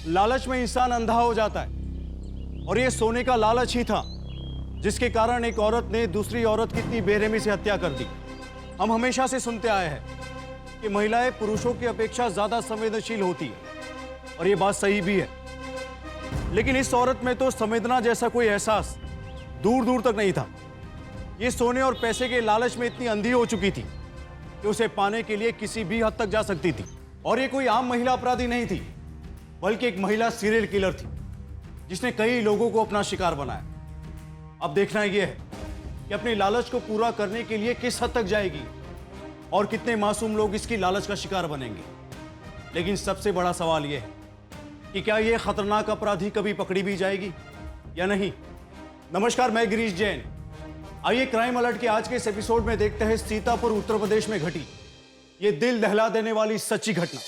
लालच में इंसान अंधा हो जाता है, और ये सोने का लालच ही था जिसके कारण एक औरत ने दूसरी औरत की इतनी बेरहमी से हत्या कर दी। हम हमेशा से सुनते आए हैं कि महिलाएं पुरुषों की अपेक्षा ज्यादा संवेदनशील होती है, और ये बात सही भी है। लेकिन इस औरत में तो संवेदना जैसा कोई एहसास दूर दूर तक नहीं था। ये सोने और पैसे के लालच में इतनी अंधी हो चुकी थी कि उसे पाने के लिए किसी भी हद तक जा सकती थी। और ये कोई आम महिला अपराधी नहीं थी, बल्कि एक महिला सीरियल किलर थी जिसने कई लोगों को अपना शिकार बनाया। अब देखना यह है कि अपनी लालच को पूरा करने के लिए किस हद तक जाएगी और कितने मासूम लोग इसकी लालच का शिकार बनेंगे। लेकिन सबसे बड़ा सवाल यह है कि क्या यह खतरनाक अपराधी कभी पकड़ी भी जाएगी या नहीं। नमस्कार, मैं गिरीश जैन। आइए क्राइम अलर्ट के आज के इस एपिसोड में देखते हैं सीतापुर उत्तर प्रदेश में घटी ये दिल दहला देने वाली सच्ची घटना।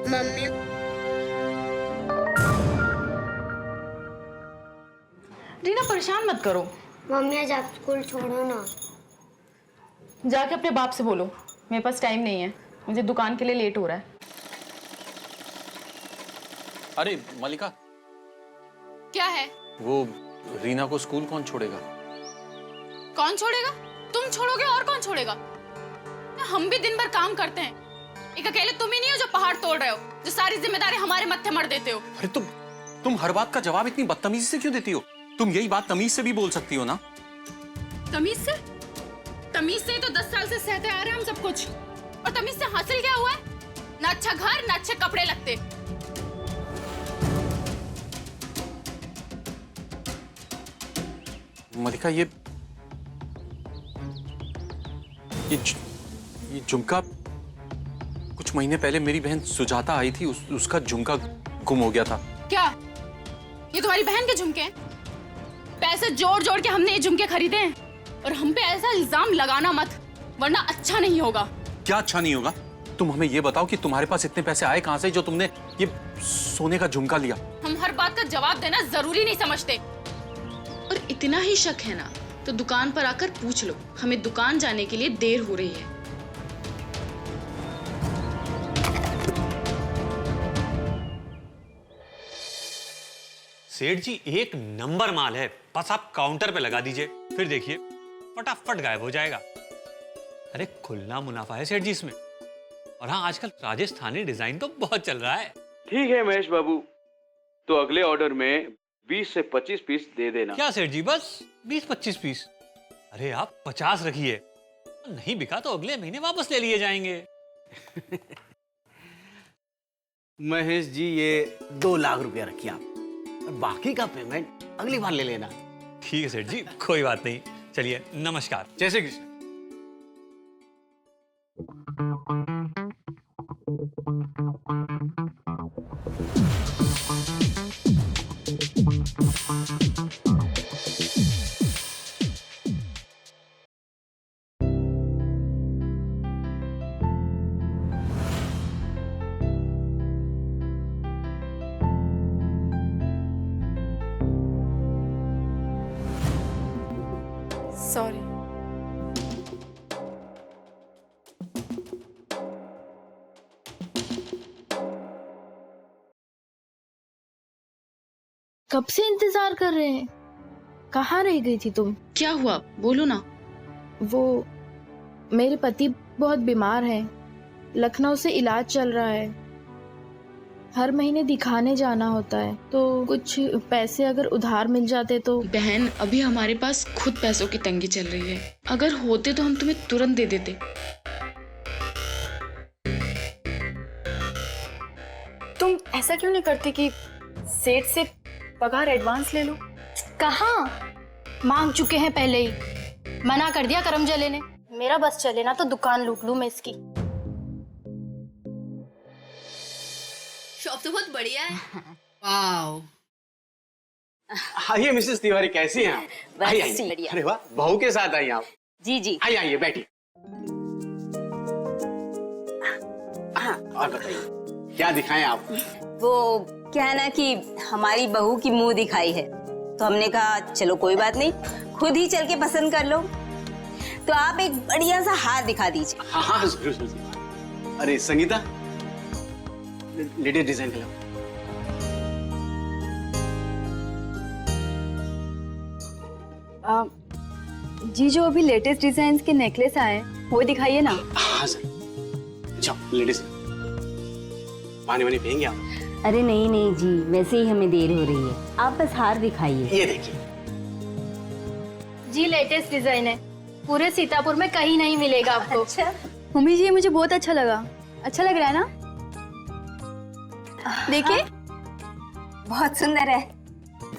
मम्मी, रीना परेशान मत करो। मम्मी आज आप स्कूल छोड़ो ना। जाके अपने बाप से बोलो, मेरे पास टाइम नहीं है, मुझे दुकान के लिए लेट हो रहा है। अरे मलिका, क्या है? वो रीना को स्कूल कौन छोड़ेगा? कौन छोड़ेगा? तुम छोड़ोगे और कौन छोड़ेगा? हम भी दिन भर काम करते हैं। एक अकेले तुम ही नहीं हो जो पहाड़ तोड़ रहे हो, जो सारी जिम्मेदारी हमारे मत्थे मर देते हो। अरे तुम हर बात का जवाब इतनी बदतमीजी से क्यों देती हो? तुम यही बात तमीज से भी बोल सकती हो ना। तमीज से? तमीज से तो 10 साल से सहते आ रहे हैं हम सब कुछ। और तमीज से हासिल क्या हुआ है? ना अच्छा घर, ना अच्छे कपड़े लगते। मलिका, ये झुमका कुछ महीने पहले मेरी बहन सुजाता आई थी, उसका झुमका गुम हो गया था। क्या ये तुम्हारी बहन के झुमके हैं? पैसे जोड़ जोड़ के हमने ये झुमके खरीदे हैं, और हम पे ऐसा इल्जाम लगाना मत, वरना अच्छा नहीं होगा। क्या अच्छा नहीं होगा? तुम हमें ये बताओ कि तुम्हारे पास इतने पैसे आए कहां से जो तुमने ये सोने का झुमका लिया? हम हर बात का जवाब देना जरूरी नहीं समझते। और इतना ही शक है ना तो दुकान पर आकर पूछ लो, हमें दुकान जाने के लिए देर हो रही है। सेठ जी एक नंबर माल है, बस आप काउंटर पे लगा दीजिए, फिर देखिए फटाफट गायब हो जाएगा। अरे खुला मुनाफा है सेठ जी इसमें। और हाँ, आजकल राजस्थानी डिजाइन तो बहुत चल रहा है। ठीक है महेश बाबू, तो अगले ऑर्डर में 20 से 25 पीस दे देना। क्या सेठ जी, बस 20-25 पीस? अरे आप 50 रखिए, नहीं बिका तो अगले महीने वापस ले लिए जाएंगे। महेश जी, ये 2 लाख रुपया रखिए आप, और बाकी का पेमेंट अगली बार ले लेना। ठीक है सेठ जी, कोई बात नहीं। चलिए, नमस्कार। जय श्री कृष्ण। सॉरी। कब से इंतजार कर रहे हैं, कहाँ रह गई थी तुम? क्या हुआ, बोलो ना। वो मेरे पति बहुत बीमार हैं, लखनऊ से इलाज चल रहा है, हर महीने दिखाने जाना होता है, तो कुछ पैसे अगर उधार मिल जाते तो। बहन, अभी हमारे पास खुद पैसों की तंगी चल रही है, अगर होते तो हम तुम्हें तुरंत दे देते। तुम ऐसा क्यों नहीं करती कि सेठ से पगार एडवांस ले लो? कहाँ? मांग चुके हैं पहले ही, मना कर दिया करम जले ने। मेरा बस चले ना तो दुकान लूट लूं मैं इसकी। शॉप तो बहुत बढ़िया है। वाओ। आइए मिसेस तिवारी, कैसी हैं आप? बस आइए, आइए। बढ़िया। अरे वाह, बहू के साथ आई आप। जी जी। आइए आइए, बैठिए। और बताइए क्या दिखाएं आप? वो क्या है ना कि हमारी बहू की मुंह दिखाई है, तो हमने कहा चलो कोई बात नहीं, खुद ही चल के पसंद कर लो। तो आप एक बढ़िया सा हार दिखा दीजिए। हाँ हाँ, जरूर जरूर। अरे संगीता, लेटेस्ट डिजाइन दिलाओ। जी जो अभी लेटेस्ट डिजाइन के नेकलेस आए वो दिखाइए ना। हाँ सर, जाओ लेटेस्ट। पानी वानी पियेंगे आप? अरे नहीं नहीं जी, वैसे ही हमें देर हो रही है, आप बस हार दिखाइए। ये देखिए जी लेटेस्ट डिजाइन है, पूरे सीतापुर में कहीं नहीं मिलेगा आपको। अच्छा, मम्मी जी ये मुझे बहुत अच्छा लगा। अच्छा लग रहा है ना? देखिए बहुत सुंदर है।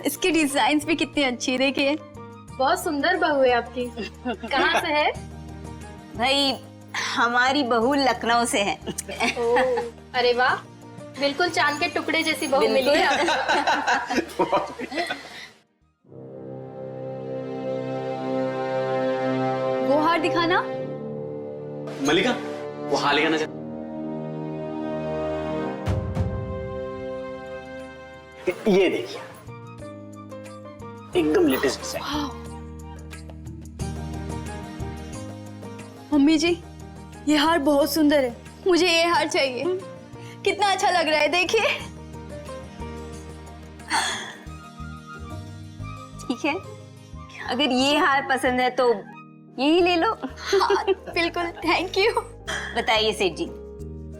इसकी डिजाइन भी कितनी अच्छी, देखिए। बहुत सुंदर बहू है आपकी। कहाँ से है? भाई हमारी बहू लखनऊ से है। ओह, अरे वाह, बिल्कुल चांद के टुकड़े जैसी बहू मिली है आपको। वो हार दिखाना। मलिका, वो हार लेगा ना जरा। ये देखिए, एकदम लेटेस्ट डिजाइन। मम्मी जी ये हार बहुत सुंदर है, मुझे ये हार चाहिए। कितना अच्छा लग रहा है, देखिए। ठीक है, अगर ये हार पसंद है तो यही ले लो। हाँ, बिल्कुल, थैंक यू। बताइए सेठ जी,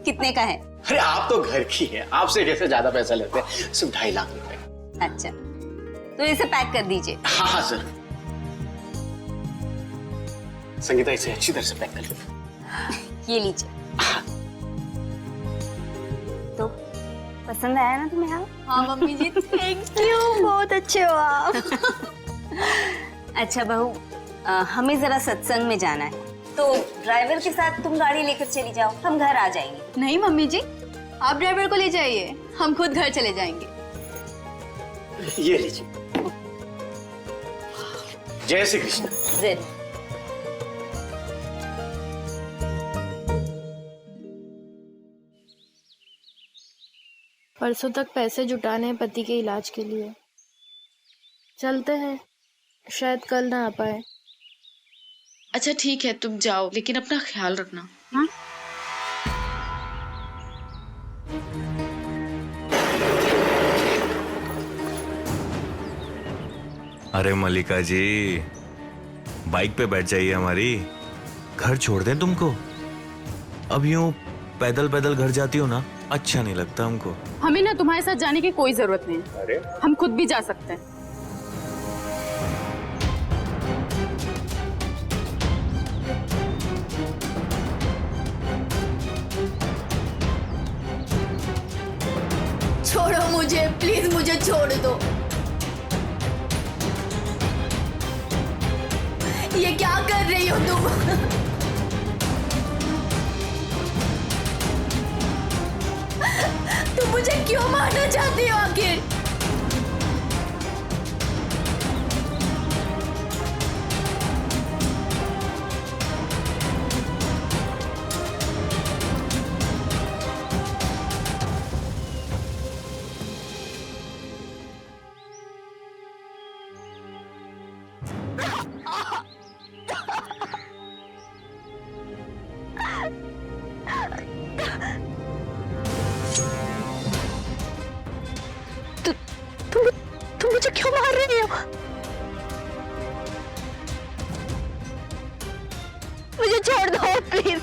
कितने का है? अरे आप तो घर की है, आपसे कैसे ज्यादा पैसा लेते हैं, सिर्फ 2.5 लाख रुपए। अच्छा, तो इसे पैक कर दीजिए। हाँ हाँ सर। संगीता, इसे अच्छी तरह से पैक कर लो। ये लीजिए। तो पसंद आया ना तुम्हें? हाँ मम्मी जी, थैंक यू, बहुत अच्छे हो आप। अच्छा बहू, हमें जरा सत्संग में जाना है, तो ड्राइवर के साथ तुम गाड़ी लेकर चली जाओ, हम घर आ जाएंगे। नहीं मम्मी जी, आप ड्राइवर को ले जाइए, हम खुद घर चले जाएंगे। ये लीजिए। जय श्री कृष्ण। जरूर। परसों तक पैसे जुटाने हैं पति के इलाज के लिए। चलते हैं, शायद कल ना आ पाए। अच्छा ठीक है, तुम जाओ, लेकिन अपना ख्याल रखना। हाँ? अरे मलिका जी, बाइक पे बैठ जाइए हमारी, घर छोड़ दें तुमको। अब यूं पैदल पैदल घर जाती हो ना, अच्छा नहीं लगता हमको। हमें ना तुम्हारे साथ जाने की कोई जरूरत नहीं है। अरे हम खुद भी जा सकते हैं। छोड़ो मुझे, प्लीज मुझे छोड़ दो। ये क्या कर रही हो तुम? तुम मुझे क्यों मारना चाहती हो आखिर? तुम मुझे क्यों मार रही हो? मुझे छोड़ दो प्लीज।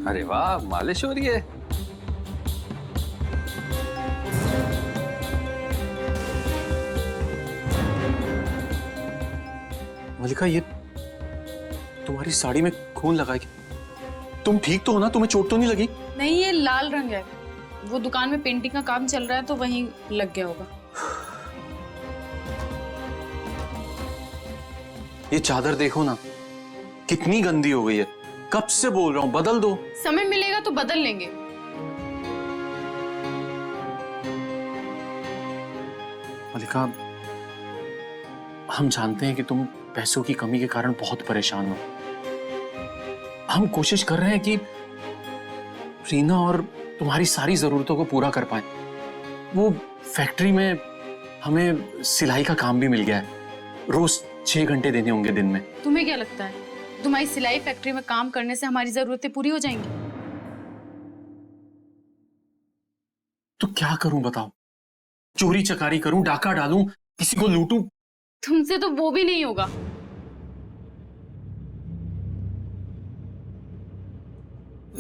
अरे वाह, मालिश हो रही है। मलिका, ये तुम्हारी साड़ी में खून लगा है क्या? तुम ठीक तो हो ना? तुम्हें चोट तो नहीं लगी? नहीं, ये लाल रंग है। वो दुकान में पेंटिंग का काम चल रहा है तो वहीं लग गया होगा। ये चादर देखो ना, कितनी गंदी हो गई है। कब से बोल रहा हूं बदल दो। समय मिलेगा तो बदल लेंगे। मलिका, हम जानते हैं कि तुम पैसों की कमी के कारण बहुत परेशान हो। हम कोशिश कर रहे हैं कि रीना और तुम्हारी सारी जरूरतों को पूरा कर पाए। वो फैक्ट्री में हमें सिलाई का काम भी मिल गया है। रोज 6 घंटे देने होंगे दिन में। तुम्हें क्या लगता है तुम्हारी सिलाई फैक्ट्री में काम करने से हमारी जरूरतें पूरी हो जाएंगी? तो क्या करूं बताओ? चोरी चकारी करूं, डाका डालूं, किसी को लूटूं? तुमसे तो वो भी नहीं होगा।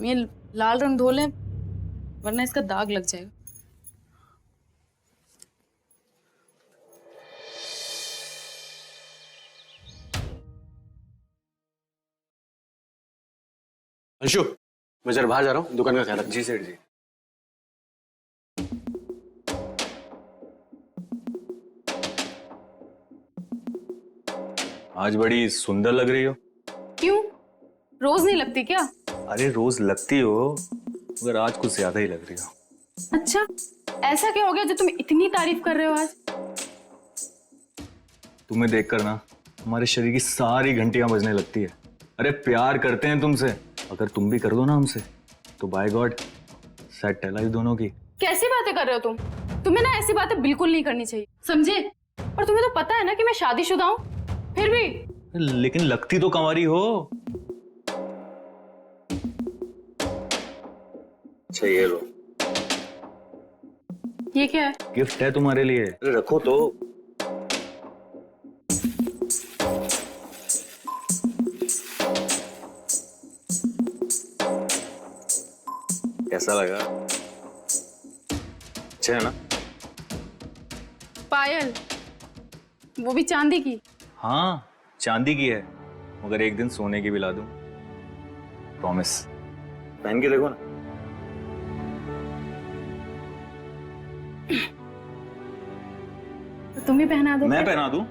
ये लाल रंग धो लें वरना इसका दाग लग जाएगा। अंशु, मैं जरा बाहर जा रहा हूँ, दुकान का ख्याल रख। जी सेठ जी। आज बड़ी सुंदर लग रही हो। क्यों? रोज नहीं लगती क्या? अरे रोज लगती हो, मगर आज कुछ ज्यादा ही लग रही हो। अच्छा, ऐसा क्या हो गया जो तुम इतनी तारीफ कर रहे हो आज? तुम्हें देखकर ना हमारे शरीर की सारी घंटियां बजने लगती है। अरे प्यार करते हैं तुमसे, अगर तुम भी कर दो ना हमसे तो बाय गॉड सेट है लाइफ दोनों की। कैसी बातें कर रहे हो तुम? तुम्हें ना ऐसी बातें बिल्कुल नहीं करनी चाहिए, समझे? और तुम्हें तो पता है ना कि मैं शादीशुदा हूँ, फिर भी। लेकिन लगती तो कंवारी हो। अच्छा ये लो, ये क्या है? गिफ्ट है तुम्हारे लिए। अरे रखो तो। कैसा लगा? अच्छा है ना? पायल, वो भी चांदी की? हाँ चांदी की है, मगर एक दिन सोने की भी ला दूं, प्रॉमिस। पहन के देखो ना। तो तुम ही पहना दो। मैं पहना दूं?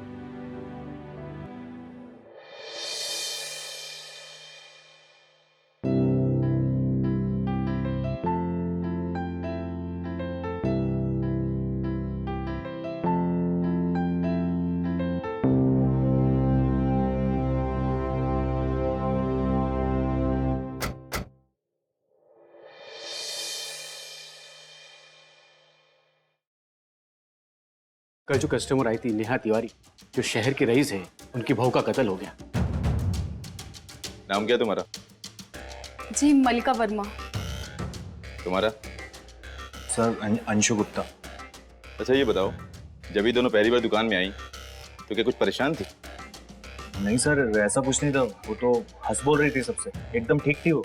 कल जो कस्टमर आई थी नेहा तिवारी, जो शहर की रईस है, उनकी बहू का कत्ल हो गया। नाम क्या तुम्हारा? जी मलिका वर्मा। तुम्हारा? सर अंशु गुप्ता। अच्छा ये बताओ, जब ये दोनों पहली बार दुकान में आई तो क्या कुछ परेशान थी? नहीं सर, ऐसा कुछ नहीं था। वो तो हंस बोल रही थी सबसे, एकदम ठीक थी वो।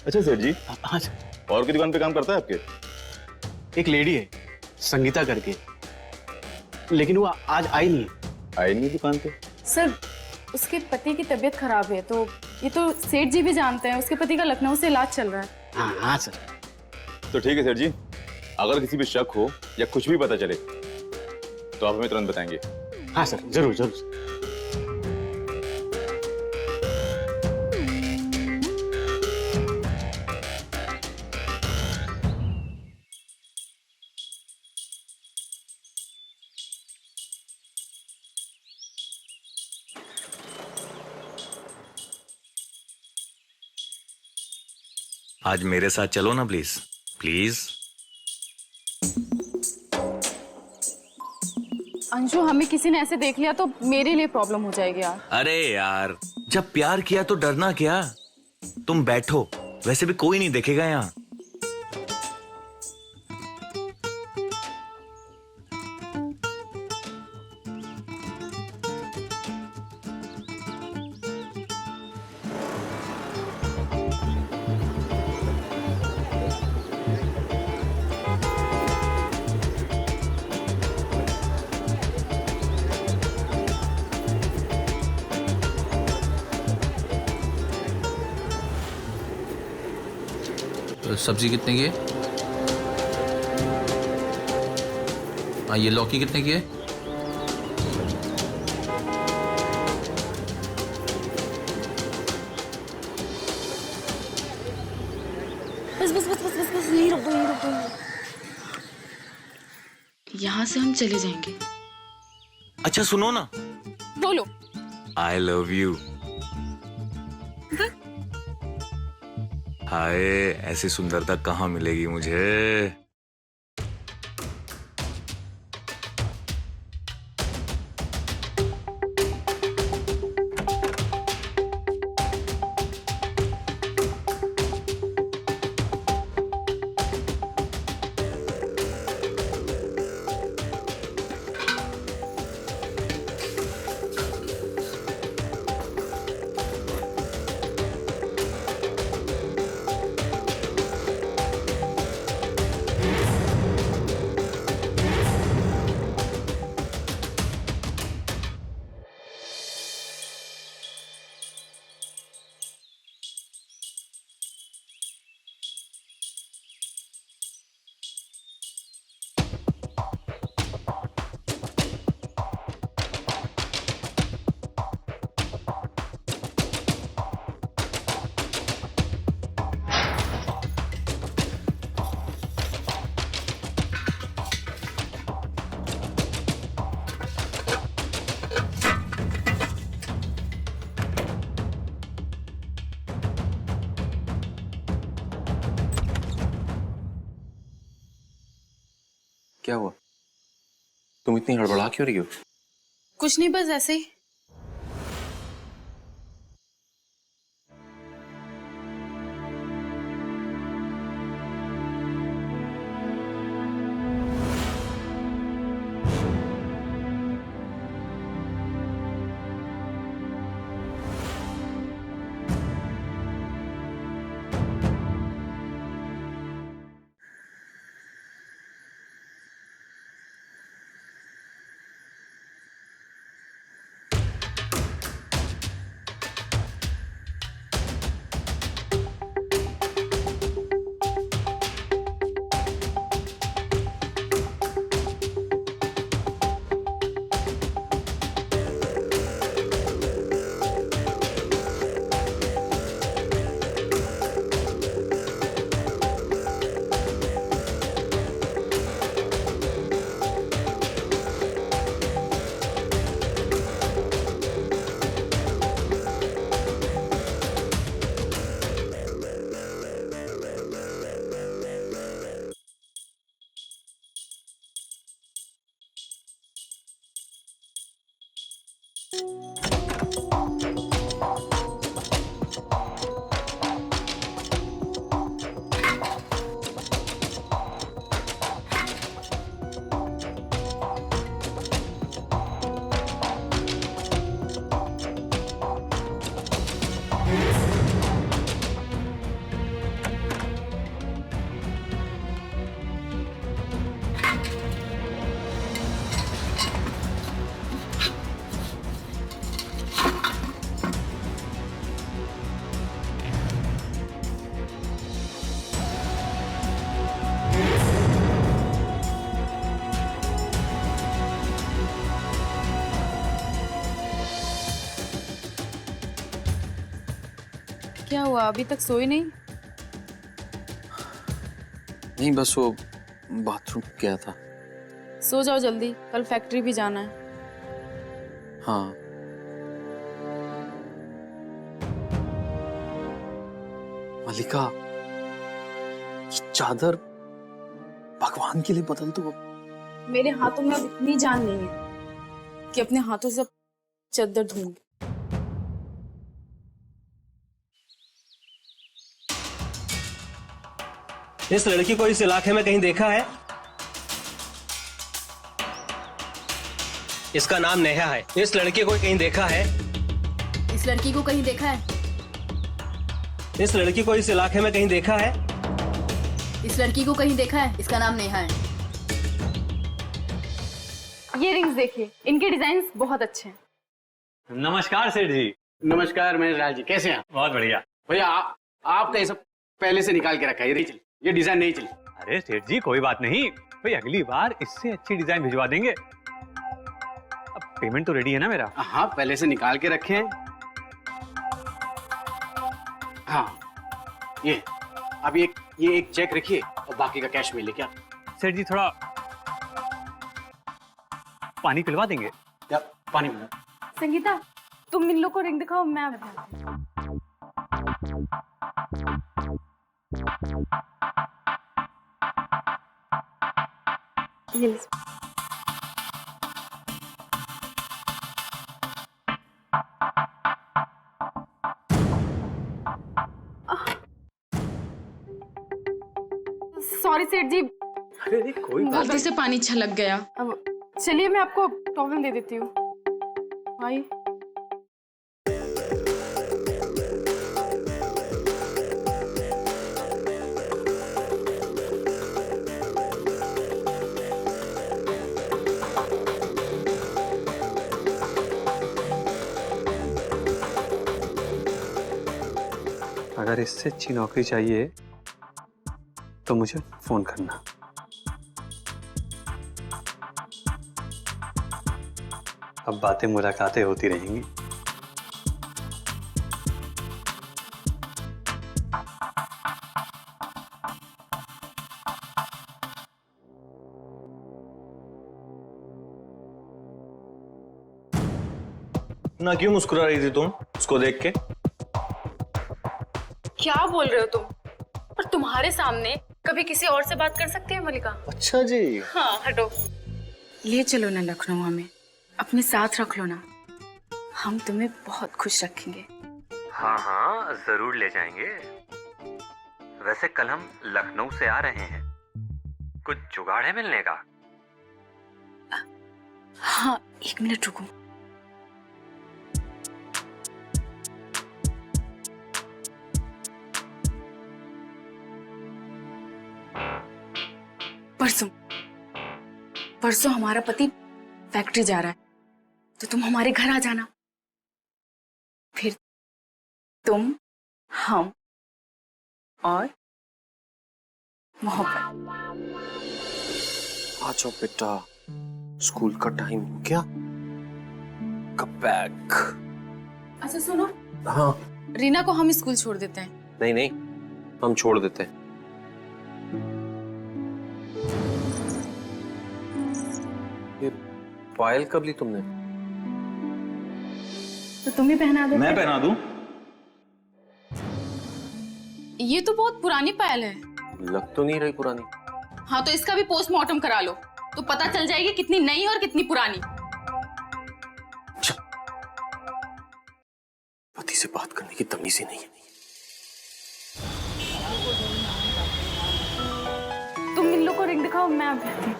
अच्छा सेठ जी, हाँ, और की दुकान पे काम करता है आपके? एक लेडी है संगीता करके, लेकिन वो आज आई नहीं। आई नहीं दुकान पे? सर, उसके पति की तबीयत खराब है, तो ये तो सेठ जी भी जानते हैं, उसके पति का लखनऊ से इलाज चल रहा है। हाँ हाँ सर। तो ठीक है सेठ जी, अगर किसी भी शक हो या कुछ भी पता चले तो आप हमें तुरंत बताएंगे। हाँ सर, जरूर जरूर। आज मेरे साथ चलो ना प्लीज, प्लीज। अंशु, हमें किसी ने ऐसे देख लिया तो मेरे लिए प्रॉब्लम हो जाएगी यार। अरे यार, जब प्यार किया तो डरना क्या? तुम बैठो, वैसे भी कोई नहीं देखेगा यहाँ। सब्जी कितने की है? हाँ, ये लौकी कितने की है? बस बस बस बस बस बस यही रुको यही रुको। यहाँ से हम चले जाएंगे। अच्छा सुनो ना, बोलो। I love you. हाय, ऐसी सुंदरता कहाँ मिलेगी मुझे। क्या हुआ? तुम इतनी हड़बड़ा क्यों रही हो? कुछ नहीं, बस ऐसे ही। क्या हुआ, अभी तक सोई नहीं? नहीं, बस वो बाथरूम गया था। सो जाओ जल्दी, कल फैक्ट्री भी जाना है। हाँ। मलिका, ये चादर भगवान के लिए बदल दो। मेरे हाथों में अब इतनी जान नहीं है कि अपने हाथों से चादर धोऊंगी। इस लड़की को इस इलाके में कहीं देखा है? इसका नाम नेहा है। इस लड़की को कहीं देखा है? इस लड़की को कहीं देखा है? इस लड़की को इस इलाके में कहीं देखा है? इस लड़की को कहीं देखा है? इसका नाम नेहा है। ये रिंग्स देखिए, इनके डिजाइन बहुत अच्छे हैं। नमस्कार सेठ जी। नमस्कार महेश लाल जी, कैसे हैं? बहुत बढ़िया। भैया आपका ये सब पहले से निकाल के रखा है। ये चलिए। ये डिजाइन नहीं चली। अरे सेठ जी कोई बात नहीं भाई, अगली बार इससे अच्छी डिजाइन भिजवा देंगे। अब पेमेंट तो रेडी है ना मेरा? हाँ, पहले से निकाल के रखे हैं। हाँ, ये अब ये एक चेक रखिए और बाकी का कैश में लेके आप। सेठ जी थोड़ा पानी पिलवा देंगे? या पानी में। संगीता, तुम इन लोग को रिंग दिखाओ, मैं ये लो। सॉरी सेठ जी, अरे कोई बात गलती से पानी छलक गया। अब चलिए मैं आपको टॉवल दे देती हूँ। आई अगर इससे अच्छी नौकरी चाहिए तो मुझे फोन करना। अब बातें मुलाकातें होती रहेंगी। ना क्यों मुस्कुरा रही थी तुम उसको देख के? क्या बोल रहे हो तुम? और तुम्हारे सामने कभी किसी और से बात कर सकती है मलिका? अच्छा जी। हाँ, हटो। ले चलो ना लखनऊ, हमें अपने साथ रख लो ना, हम तुम्हें बहुत खुश रखेंगे। हाँ हाँ जरूर ले जाएंगे। वैसे कल हम लखनऊ से आ रहे हैं, कुछ जुगाड़ है मिलने का? हाँ, 1 मिनट रुको। परसों हमारा पति फैक्ट्री जा रहा है, तो तुम हमारे घर आ जाना। फिर तुम, हम और मोहब्बत। आ जाओ बेटा, स्कूल का टाइम हो गया। कब बैक? अच्छा सुनो, हाँ। रीना को हम स्कूल छोड़ देते हैं। नहीं नहीं, हम छोड़ देते हैं। ये पायल कब ली तुमने? तो तुम ही पहना दो। मैं पहना दूं? ये तो बहुत पुरानी पायल है। लग तो नहीं रही पुरानी। हाँ तो इसका भी पोस्टमार्टम करा लो, तो पता चल जाएगी कितनी नई और कितनी पुरानी। पति से बात करने की तमीज ही नहीं है। तुम इन लोग को रिंग दिखाओ, मैं आ जाती हूँ।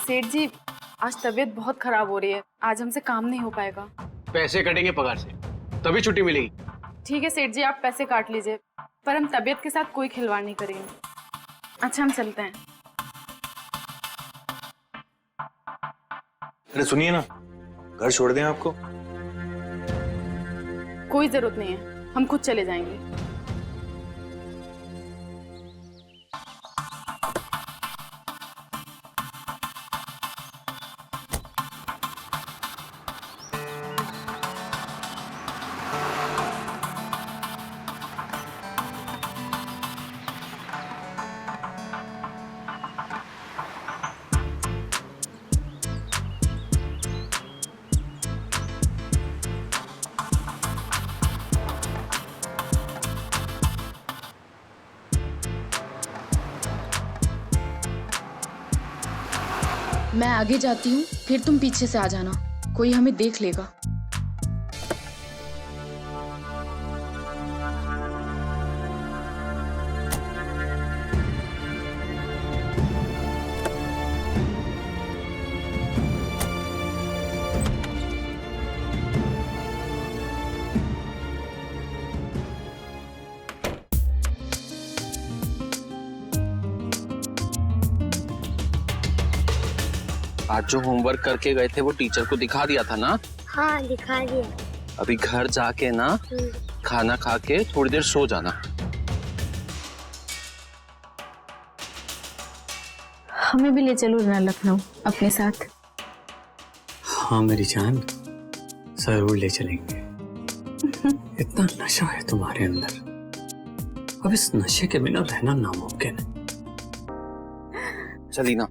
सेठ जी, आज तबीयत बहुत खराब हो रही है, आज हमसे काम नहीं हो पाएगा। पैसे कटेंगे पगार से, तभी छुट्टी मिलेगी। ठीक है सेठ जी, आप पैसे काट लीजिए, पर हम तबीयत के साथ कोई खिलवाड़ नहीं करेंगे। अच्छा, हम चलते हैं। अरे सुनिए ना, घर छोड़ दें आपको? कोई जरूरत नहीं है, हम खुद चले जाएंगे। मैं आगे जाती हूँ, फिर तुम पीछे से आ जाना, कोई हमें देख लेगा। आज जो होमवर्क करके गए थे वो टीचर को दिखा दिया था ना? हाँ दिखा दिया। अभी घर जाके ना खाना खा के थोड़ी देर सो जाना। हमें भी ले चलो ना लखनऊ अपने साथ। हाँ मेरी जान, जरूर ले चलेंगे। इतना नशा है तुम्हारे अंदर, अब इस नशे के बिना रहना नामुमकिन है। चली ना,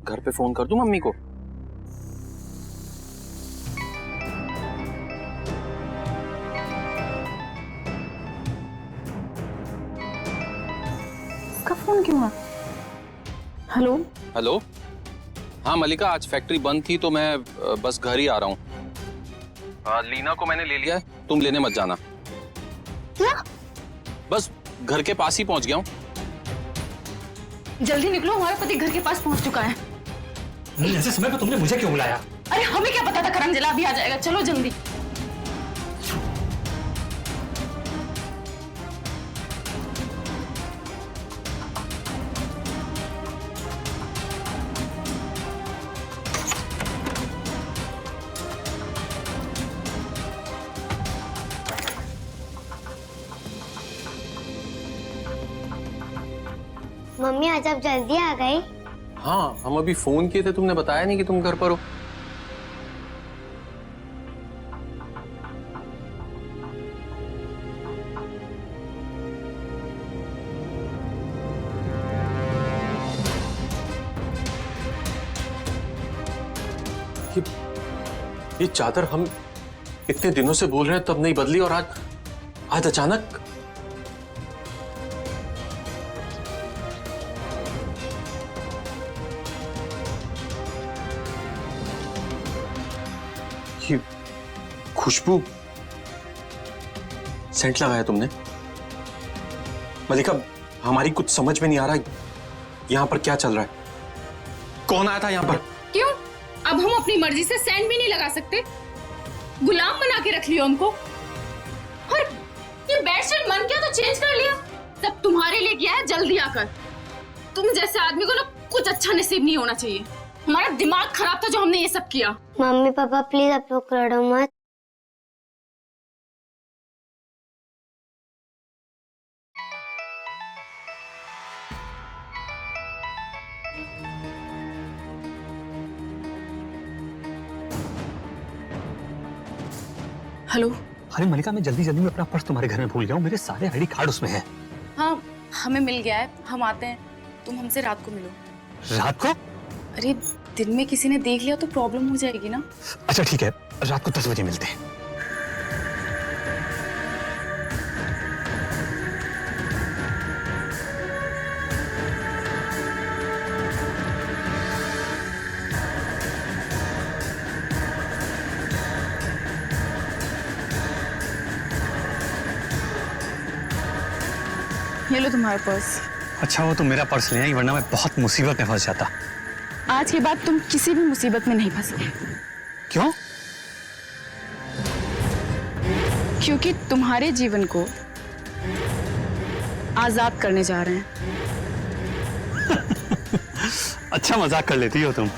घर पे फोन कर दूं मम्मी को? इसका फोन क्यों है? हेलो हेलो, हाँ मलिका, आज फैक्ट्री बंद थी तो मैं बस घर ही आ रहा हूँ। लीना को मैंने ले लिया है, तुम लेने मत जाना। क्या? बस घर के पास ही पहुंच गया हूँ। जल्दी निकलो, हमारा पति घर के पास पहुंच चुका है। ऐसे समय पे तुमने मुझे क्यों बुलाया? अरे हमें क्या पता था करंजला अभी आ जाएगा। चलो जल्दी। मम्मी आज आप जल्दी आ गए। हाँ, हम अभी फोन किए थे, तुमने बताया नहीं कि तुम घर पर हो। ये चादर हम इतने दिनों से बोल रहे हैं तब नहीं बदली, और आज अचानक। ये खुशबू, सेंट लगाया तुमने? मलिका, हमारी कुछ समझ में नहीं आ रहा यहाँ पर क्या चल रहा है। कौन आया था यहाँ पर? क्यों? अब हम अपनी मर्जी से सेंट भी नहीं लगा सकते? गुलाम बना के रख लियो हमको। और ये बेडशीट मन किया तो चेंज कर लिया। सब तुम्हारे लिए किया है, जल्दी आकर। तुम जैसे आदमी को ना कुछ अच्छा नसीब नहीं होना चाहिए। हमारा दिमाग खराब था जो हमने ये सब किया। मम्मी पापा प्लीज आप लोग लड़ो मत। हेलो। अरे मलिका, मैं जल्दी में अपना पर्स तुम्हारे घर में भूल गया हूँ, मेरे सारे आईडी कार्ड उसमें हैं। हाँ हमें मिल गया है, हम आते हैं। तुम हमसे रात को मिलो। रात को? अरे दिन में किसी ने देख लिया तो प्रॉब्लम हो जाएगी ना। अच्छा ठीक है, रात को 10 बजे मिलते हैं। ये लो तुम्हारा पर्स। अच्छा वो तो मेरा पर्स ले आई, वरना मैं बहुत मुसीबत में फंस जाता। आज के बाद तुम किसी भी मुसीबत में नहीं फंसोगे। क्यों? क्योंकि तुम्हारे जीवन को आजाद करने जा रहे हैं। अच्छा मजाक कर लेती हो तुम।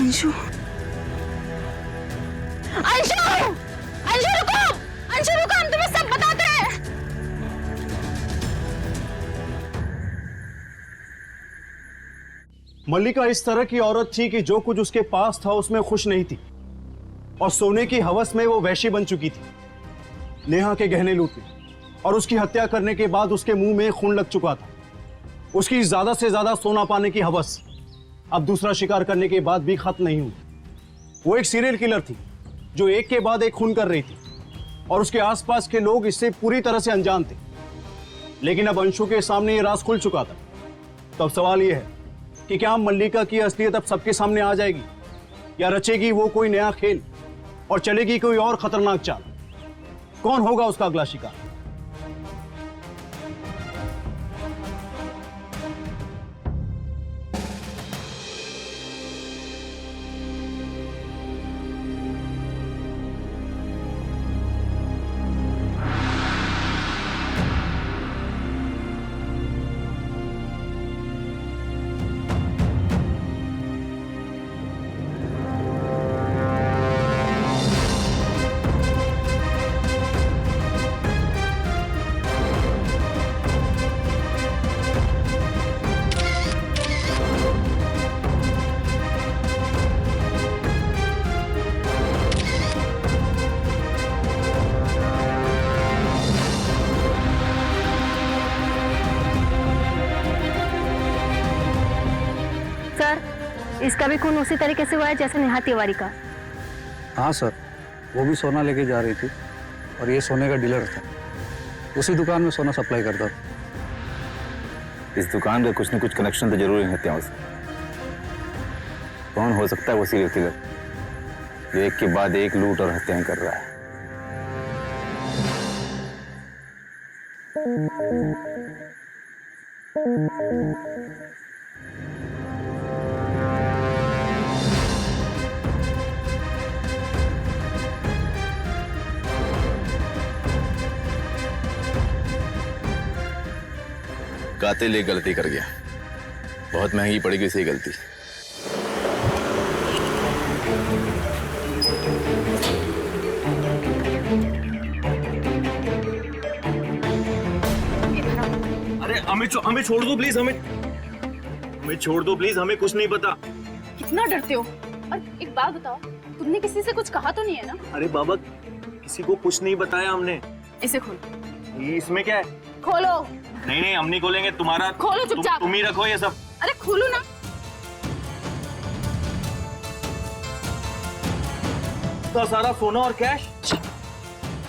अंशु, अंशु, अंशु रुको, अंशु रुको, हम तुम्हें सब बताते हैं। मल्लिका इस तरह की औरत थी कि जो कुछ उसके पास था उसमें खुश नहीं थी, और सोने की हवस में वो वैशी बन चुकी थी। नेहा के गहने लूटने और उसकी हत्या करने के बाद उसके मुंह में खून लग चुका था। उसकी ज्यादा से ज्यादा सोना पाने की हवस अब दूसरा शिकार करने के बाद भी खत्म नहीं हुई। वो एक सीरियल किलर थी जो एक के बाद एक खून कर रही थी, और उसके आसपास के लोग इससे पूरी तरह से अनजान थे। लेकिन अब अंशु के सामने ये राज खुल चुका था। तो अब सवाल यह है कि क्या मल्लिका की असलियत अब सबके सामने आ जाएगी, या रचेगी वो कोई नया खेल और चलेगी कोई और खतरनाक चाल? कौन होगा उसका अगला शिकार? इसका भी खून उसी तरीके से हुआ है जैसे नेहा तिवारी का। हाँ सर, वो भी सोना लेके जा रही थी और ये सोने का डीलर था। उसी दुकान में सोना सप्लाई करता था। इस दुकान का कुछ न कुछ कनेक्शन तो जरूर है हत्याओं से। कौन हो सकता है वो सीरियल किलर जो एक के बाद एक लूट और हत्याएं कर रहा है? कातिल एक गलती कर गया, बहुत महंगी पड़ेगी उसे गलती। अरे हमें छोड़ दो प्लीज, हमें छोड़ दो प्लीज, हमें कुछ नहीं पता। कितना डरते हो? और एक बात बताओ, तुमने किसी से कुछ कहा तो नहीं है ना? अरे बाबा, किसी को कुछ नहीं बताया हमने। इसे खोलो। इसमें क्या है? खोलो। नहीं हम नहीं खोलेंगे, तुम्हारा खोलो चुपचाप। तुम ही रखो ये सब। अरे खोलो ना। तो सारा सोना और कैश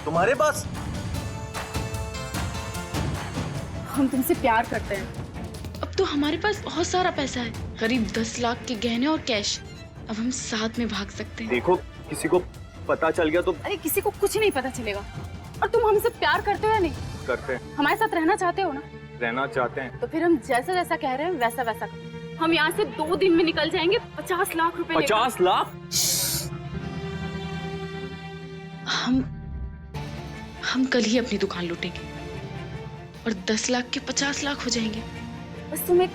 तुम्हारे पास? हम तुमसे प्यार करते हैं। अब तो हमारे पास बहुत सारा पैसा है, करीब 10 लाख के गहने और कैश। अब हम साथ में भाग सकते हैं। देखो, किसी को पता चल गया तो? अरे किसी को कुछ नहीं पता चलेगा। और तुम हमसे प्यार करते हो या नहीं? करते हैं। हमारे साथ रहना चाहते हो ना? रहना चाहते हैं। तो फिर हम जैसा जैसा कह रहे हैं वैसा वैसा करो। हम यहाँ से 2 दिन में निकल जाएंगे 50 लाख रुपए। 50 लाख? हम कल ही अपनी दुकान लूटेंगे और 10 लाख के 50 लाख हो जाएंगे। बस तुम एक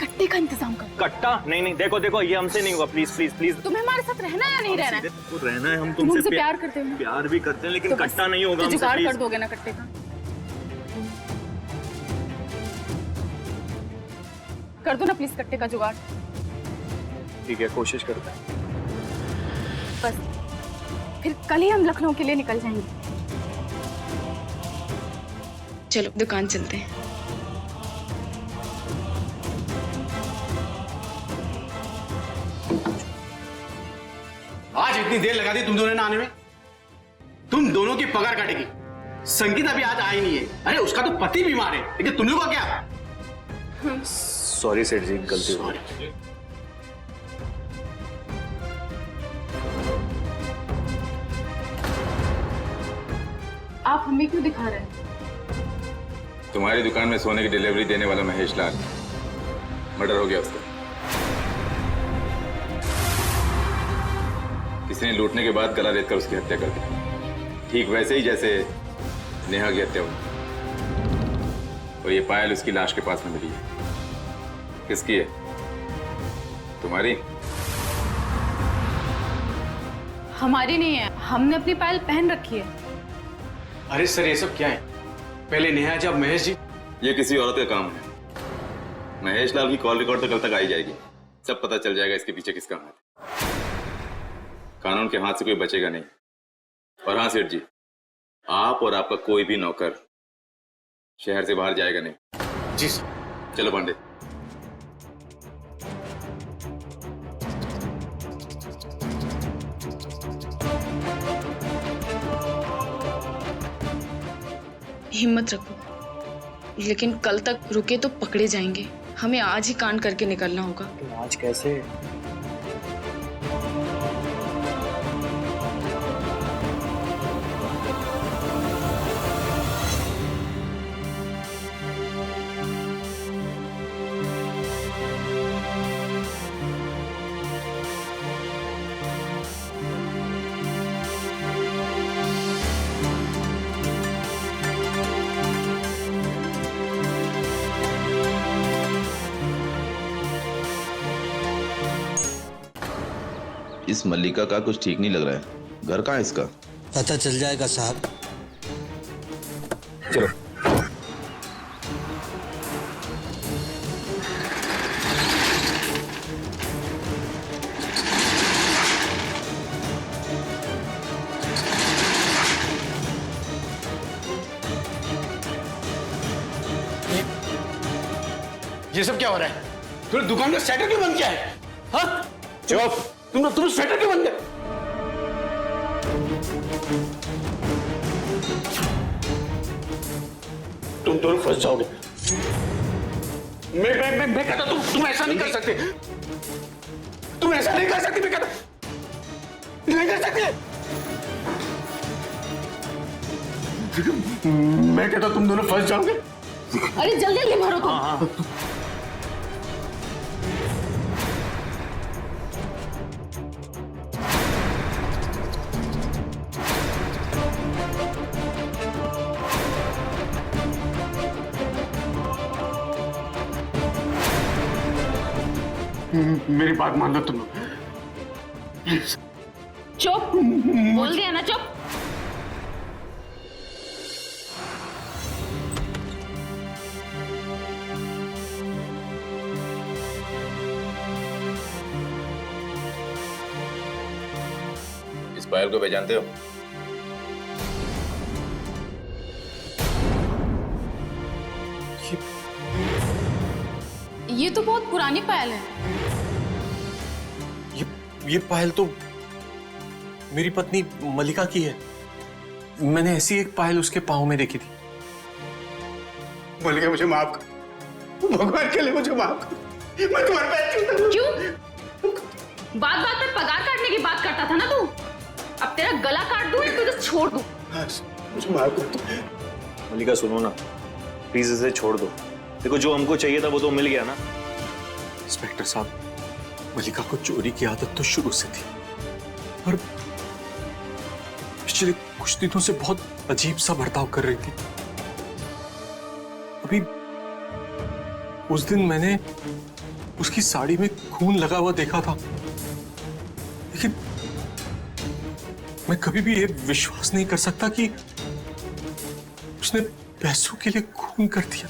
कट्टे का इंतजाम करो। कट्टा? नहीं देखो ये हमसे नहीं होगा। प्लीज। तुम्हें हमारे साथ रहना है या नहीं रहना है? तो रहना है। हम तुमसे तुमसे प्यार करते हो ना? प्यार भी करते हैं, लेकिन तो कट्टा नहीं होगा। तो जुगाड़ कर दोगे ना कट्टे का? कर दो ना प्लीज कट्टे का जुगाड़। ठीक है, कोशिश करते हैं। बस फिर कल ही हम लखनऊ के लिए निकल जाएंगे। चलो दुकान चलते हैं। आज इतनी देर लगा दी तुम दोनों ने आने में। तुम दोनों की पगार काटेगी। संगीत अभी आज आई नहीं है। अरे उसका तो पति बीमार है, लेकिन तुम लोग का क्या? सॉरी सेठ जी, गलती हो गई। आप हमें क्यों दिखा रहे हैं? तुम्हारी दुकान में सोने की डिलीवरी देने वाला महेश लाल, मर्डर हो गया उसका। किसी ने लूटने के बाद गला रेत कर उसकी हत्या कर दी, ठीक वैसे ही जैसे नेहा की हत्या हुई। और ये पायल उसकी लाश के पास में मिली है। किसकी है? तुम्हारी? हमारी नहीं है, हमने अपनी पायल पहन रखी है। अरे सर, ये सब क्या है? पहले नेहा जब महेश जी। ये किसी औरत का काम है। महेश लाल की कॉल रिकॉर्ड तो कल तक आई जाएगी, सब पता चल जाएगा इसके पीछे किसका हाथ है। कानून के हाथ से कोई बचेगा नहीं। और हाँ सेठ जी, आप और आपका कोई भी नौकर शहर से बाहर जाएगा नहीं। जी सर। चलो पांडे। हिम्मत रखो, लेकिन कल तक रुके तो पकड़े जाएंगे। हमें आज ही कांड करके निकलना होगा। तो आज कैसे? इस मल्लिका का कुछ ठीक नहीं लग रहा है। घर कहाँ है इसका? पता चल जाएगा साहब। चलो। ये सब क्या हो रहा है? तुमने दुकान का शटर क्यों बंद किया है? हाँ? चुप! तुम शटर क्यों बंद किया? तुम दोनों फंस जाओगे। मैं कहता तुम ऐसा नहीं कर सकते। तुम ऐसा नहीं कर सकते। मैं कहता नहीं कर सकते। मैं कहता तुम दोनों फंस जाओगे। अरे जल्दी जल्दी भरो तुम। मेरी बात मान लो तुम। चुप, बोल दिया ना चुप। इस पायल को पहचानते हो? ये तो बहुत पुरानी पायल है। ये पायल तो मेरी पत्नी मल्लिका की है। मैंने ऐसी एक पायल उसके पाँव में देखी थी। मल्लिका मुझे माफ कर, भगवान के लिए मुझे माफ कर। मैं तुम्हारे पैर छूता। क्यों? बात बात पे पगार काटने की बात करता था ना तू। अब तेरा गला काट दूं या तुझे छोड़ दूं? मुझे माफ कर दो। मल्लिका सुनो ना, प्लीज इसे छोड़ दो। देखो जो हमको चाहिए था वो तो मिल गया ना। इंस्पेक्टर साहब, मल्लिका को चोरी की आदत तो शुरू से थी, पर पिछले कुछ दिनों से बहुत अजीब सा बर्ताव कर रही थी। अभी उस दिन मैंने उसकी साड़ी में खून लगा हुआ देखा था, लेकिन मैं कभी भी ये विश्वास नहीं कर सकता कि उसने पैसों के लिए खून कर दिया।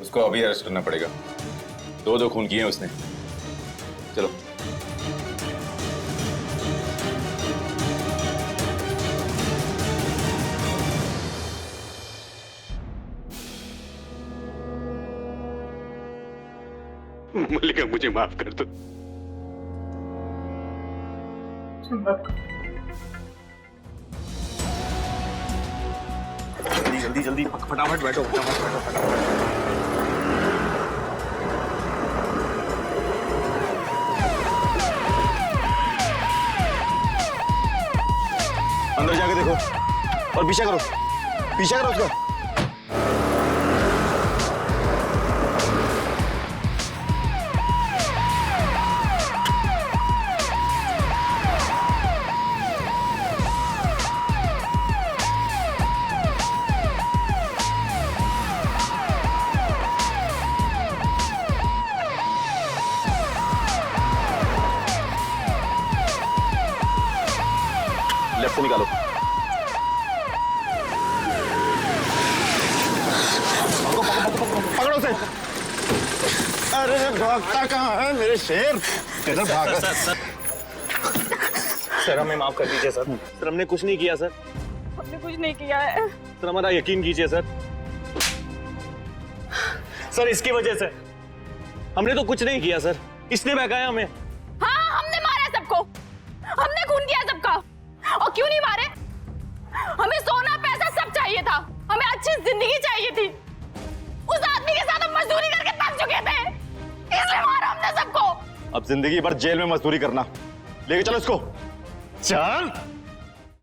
उसको अभी अरेस्ट करना पड़ेगा। दो खून किए उसने। चलो। मल्लिका मुझे माफ कर दो। जल्दी जल्दी जल्दी फटाफट बैठो, फटाफट बैठो, फटाफट। अंदर जाके देखो और पीछा करो उसका। लेफ्ट से निकालो। पकड़ो से। अरे भागता कहाँ है मेरे शेर? किधर भागा? सर हमें माफ कर दीजिए सर। सर हमने कुछ नहीं किया सर। हमने कुछ नहीं किया है। सर हमारा यकीन कीजिए सर। सर इसकी वजह से हमने तो कुछ नहीं किया सर। इसने बहकाया हमें। हाँ हमने मारा सबको, हमने खून किया सबका। और क्यों नहीं मारे? हमें सोना पैसा सब चाहिए था, हमें अच्छी जिंदगी चाहिए थी। उस आदमी के साथ हम मजदूरी करके तंग अब जिंदगी भर जेल में मजदूरी करना। लेके चलो इसको। चल।